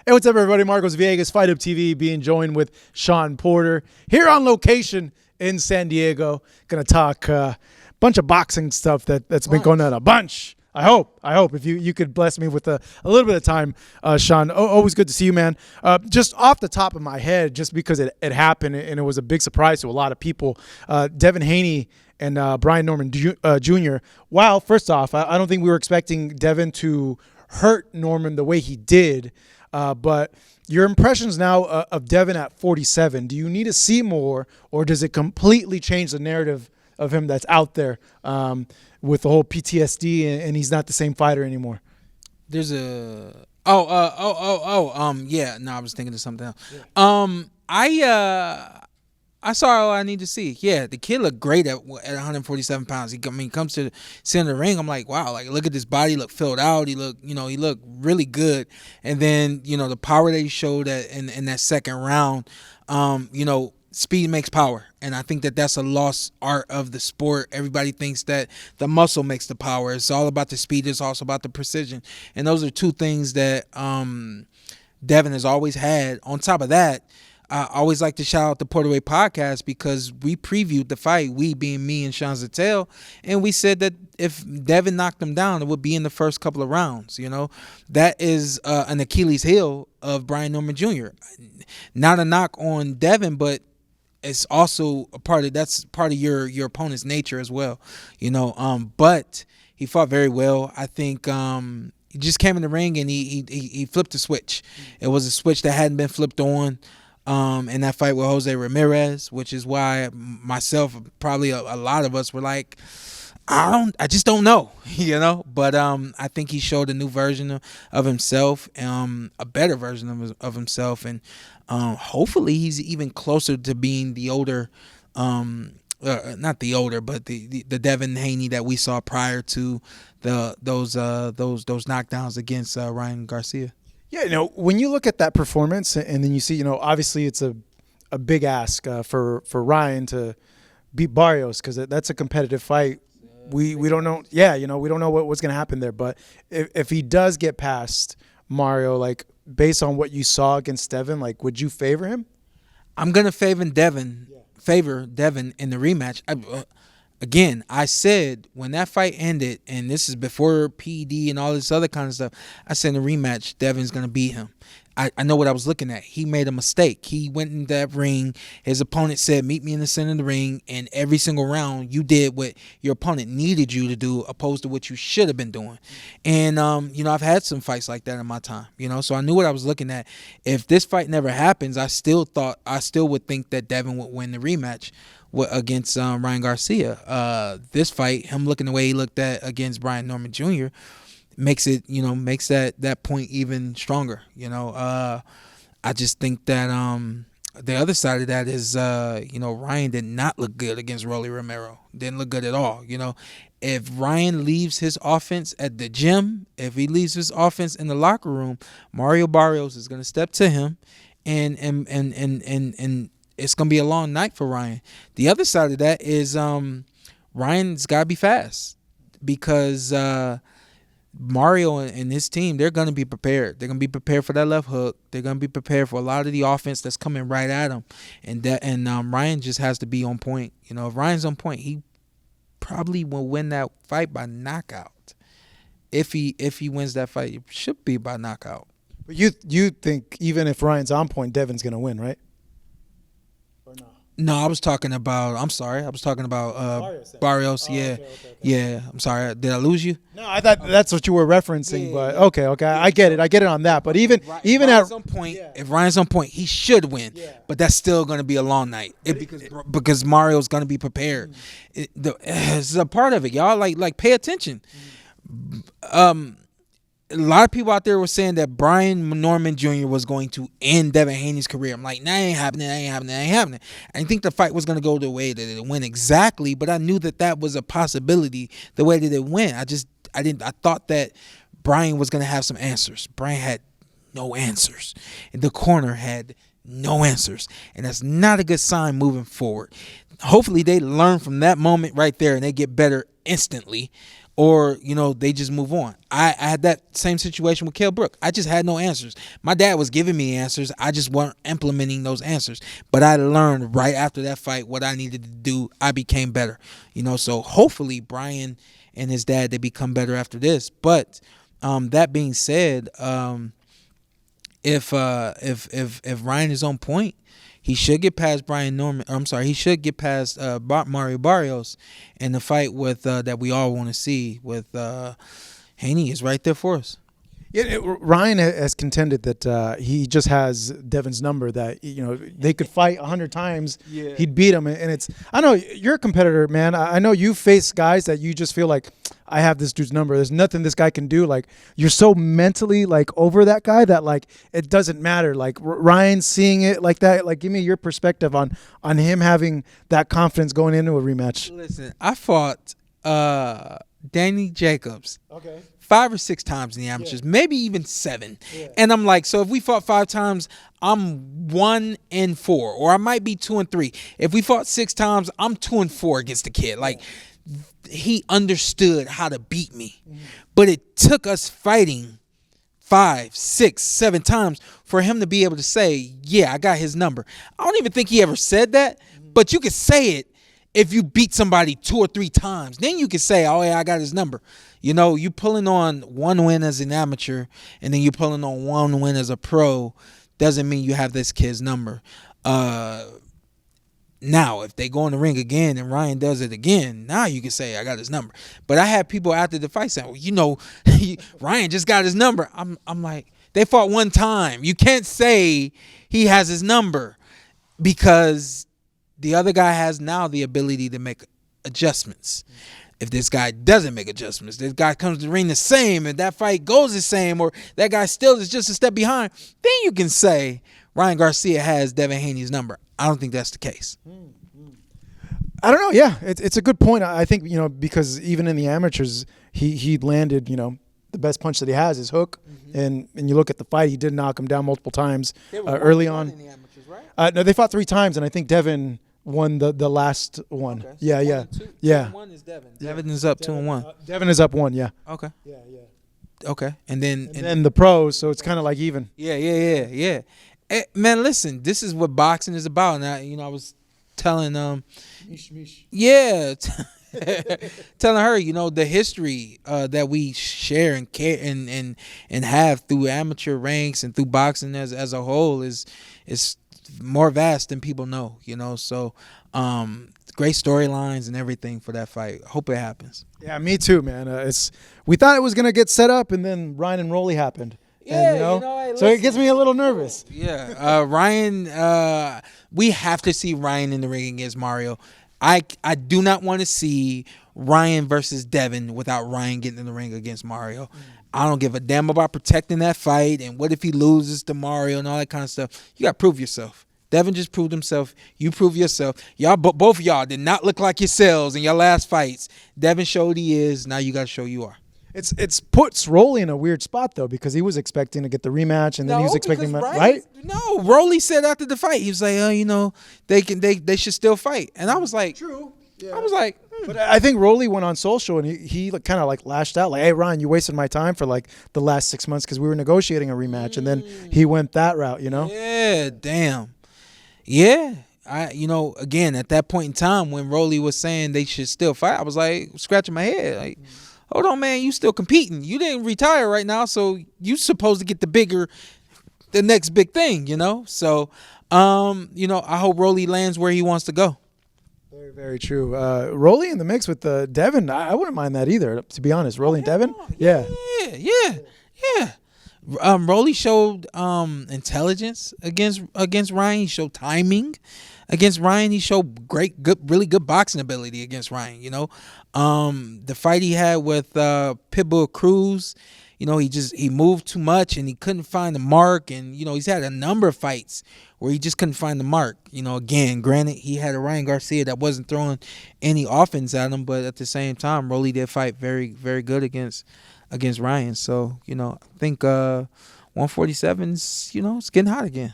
Hey, what's up, everybody? Marcos Villegas, Fight Up TV, being joined with Shawn Porter here on location in San Diego. Gonna talk a bunch of boxing stuff that's been going on. A bunch. I hope if you could bless me with a little bit of time, Shawn. Always good to see you, man. Just off the top of my head, just because it happened and it was a big surprise to a lot of people. Devin Haney and Brian Norman Jr. Wow, first off, I don't think we were expecting Devin to hurt Norman the way he did. But your impressions now of Devin at 47, do you need to see more, or does it completely change the narrative of him that's out there with the whole PTSD and he's not the same fighter anymore? There's a yeah. No, I was thinking of something else. Yeah. I saw all I need to see. Yeah, the kid looked great at 147 pounds. He comes to the center of the ring. I'm like, wow, like look at this body, look filled out. He looked really good. And then, the power that he showed in that second round, speed makes power. And I think that that's a lost art of the sport. Everybody thinks that the muscle makes the power. It's all about the speed. It's also about the precision. And those are two things that Devin has always had. On top of that, I always like to shout out the Welterweight podcast because we previewed the fight, we being me and Sean Zattel, and we said that if Devin knocked him down, it would be in the first couple of rounds. That is an Achilles heel of Brian Norman Jr. Not a knock on Devin, but it's also that's part of your opponent's nature as well. But he fought very well. I think he just came in the ring and he flipped the switch. It was a switch that hadn't been flipped on. In that fight with Jose Ramirez, which is why myself, probably a lot of us were like, I just don't know, But I think he showed a new version of himself, a better version of himself, and hopefully he's even closer to being the older, not the older, but the Devin Haney that we saw prior to those knockdowns against Ryan Garcia. Yeah, when you look at that performance and then you see, obviously it's a big ask for Ryan to beat Barrios because that's a competitive fight. We don't know. Yeah, we don't know what's going to happen there. But if he does get past Mario, like based on what you saw against Devin, like would you favor him? I'm going to favor Devin in the rematch. Again, I said when that fight ended, and this is before PD and all this other kind of stuff, I said in the rematch, Devin's going to beat him. I know what I was looking at. He made a mistake. He went in that ring. His opponent said, meet me in the center of the ring, and every single round you did what your opponent needed you to do opposed to what you should have been doing. And, I've had some fights like that in my time, so I knew what I was looking at. If this fight never happens, I still would think that Devin would win the rematch against Ryan Garcia. This fight, him looking the way he looked at against Brian Norman Jr., makes that point even stronger. I just think that the other side of that is Ryan did not look good against Rolly Romero. Didn't look good at all. If Ryan leaves his offense at the gym, if he leaves his offense in the locker room, Mario Barrios is going to step to him and it's going to be a long night for Ryan. The other side of that is Ryan's got to be fast because Mario and his team, they're going to be prepared. They're going to be prepared for that left hook. They're going to be prepared for a lot of the offense that's coming right at him. And Ryan just has to be on point. If Ryan's on point, he probably will win that fight by knockout. If he wins that fight, it should be by knockout. But you think even if Ryan's on point, Devin's going to win, right? No, I was talking about Barrios. Yeah, okay. Yeah. I'm sorry. Did I lose you? No, I thought that's what you were referencing. Yeah, but okay. I get it on that. But even at some point, if Ryan's on point, he should win. Yeah. But that's still going to be a long night because Mario's going to be prepared. It's a part of it, y'all. Like pay attention. A lot of people out there were saying that Brian Norman Jr. was going to end Devin Haney's career. I'm like, that ain't happening. I didn't think the fight was going to go the way that it went exactly, but I knew that was a possibility the way that it went. I thought that Brian was going to have some answers. Brian had no answers. And the corner had no answers. And that's not a good sign moving forward. Hopefully they learn from that moment right there and they get better instantly or they just move on. I had that same situation with Kell Brook. I just had no answers. My dad was giving me answers. I just weren't implementing those answers. But I learned right after that fight what I needed to do. I became better. So hopefully Brian and his dad, they become better after this. But that being said, if Ryan is on point, he should get past he should get past Mario Barrios, and the fight with that we all want to see with Haney is right there for us. Yeah, Ryan has contended that he just has Devin's number. That they could fight 100 times, he'd beat him. And it's, I know you're a competitor, man. I know you face guys that you just feel like, I have this dude's number. There's nothing this guy can do. Like, you're so mentally over that guy that it doesn't matter. Like Ryan seeing it like that. Like, give me your perspective on him having that confidence going into a rematch. Listen, I fought Danny Jacobs. Okay. 5 or 6 times in the amateurs, maybe even 7. Yeah. And I'm like, so if we fought 5 times, I'm 1-4, or I might be 2-3. If we fought 6 times, I'm 2-4 against the kid. Like, he understood how to beat me. Mm-hmm. But it took us fighting 5, 6, 7 times for him to be able to say, yeah, I got his number. I don't even think he ever said that, but you could say it if you beat somebody 2 or 3 times. Then you could say, oh, yeah, I got his number. You pulling on 1 win as an amateur and then you pulling on 1 win as a pro doesn't mean you have this kid's number. Now, if they go in the ring again and Ryan does it again, now you can say, I got his number. But I had people after the fight saying, well, Ryan just got his number. I'm like, they fought 1 time. You can't say he has his number because the other guy has now the ability to make adjustments. If this guy doesn't make adjustments, this guy comes to the ring the same, and that fight goes the same, or that guy still is just a step behind, then you can say Ryan Garcia has Devin Haney's number. I don't think that's the case. I don't know. Yeah, it's a good point. I think, because even in the amateurs, he landed, the best punch that he has is hook. Mm-hmm. And you look at the fight, he did knock him down multiple times early on. In the amateurs, right? No, they fought 3 times, and I think Devin won the last one. Okay. Yeah, so yeah. 2-1 is Devin. Devin is up 2-1. Devin is up 1, yeah. Okay. Yeah. Okay. And then the pros, so it's kind of like even. Yeah. Hey, man, listen, this is what boxing is about. Now, I was telling telling her, the history that we share and care and have through amateur ranks and through boxing as a whole is more vast than people know, so great storylines and everything for that fight. Hope it happens. Yeah, me too, man. We thought it was gonna get set up, and then Ryan and Rolly happened. Yeah, and, so it gets me a little nervous. Yeah, Ryan. We have to see Ryan in the ring against Mario. I do not want to see Ryan versus Devin without Ryan getting in the ring against Mario. I don't give a damn about protecting that fight and what if he loses to Mario and all that kind of stuff. You got to prove yourself. Devin just proved himself. You prove yourself. Y'all, both of y'all did not look like yourselves in your last fights. Devin showed he is. Now you got to show you are. It's puts Rolly in a weird spot though because he was expecting to get the rematch and then he was expecting right. No, Rolly said after the fight he was like, they should still fight, and I was like, true. Yeah. I was like, But I think Rolly went on social and he kind of lashed out like, hey Ryan, you wasted my time for the last 6 months because we were negotiating a rematch, and then he went that route, Yeah, damn. Yeah. Again, at that point in time when Rolly was saying they should still fight, I was like scratching my head like. Hold on, man. You still competing. You didn't retire right now, so you supposed to get the next big thing, So, I hope Rolly lands where he wants to go. Very, very true. Rolly in the mix with Devin, I wouldn't mind that either, to be honest. Rolly and Devin? Yeah. Rolly showed intelligence against Ryan. He showed timing against Ryan. He showed really good boxing ability against Ryan. The fight he had with Pitbull Cruz, he moved too much and he couldn't find the mark. And he's had a number of fights where he just couldn't find the mark. Again, granted, he had a Ryan Garcia that wasn't throwing any offense at him, but at the same time, Rolly did fight very, very good against Ryan. So I think 147's it's getting hot again.